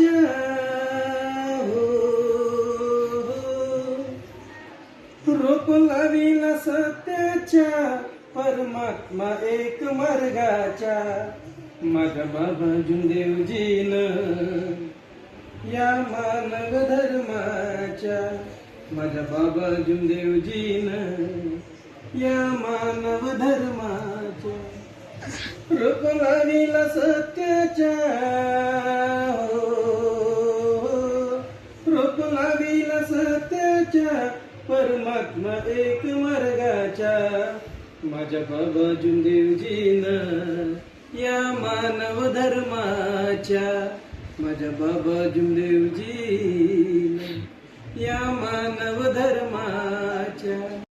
हो, रोप लाविला सत्याच्या परमात्मा एक मार्गाच्या माझ्या बाबा जुंदेवजीन या मानव धर्माच्या माझ्या बाबा जुंदेवजीन या मानव धर्माच्या रोप लाविला सत्याच्या हो, रोप लाविला सत्याच्या परमात्मा एक मार्गाच्या माझ्या बाबा जुंदेवजीन या मानव धर्माच्या माझ्या बाबा जुंदेवजीन या मानव धर्माच्या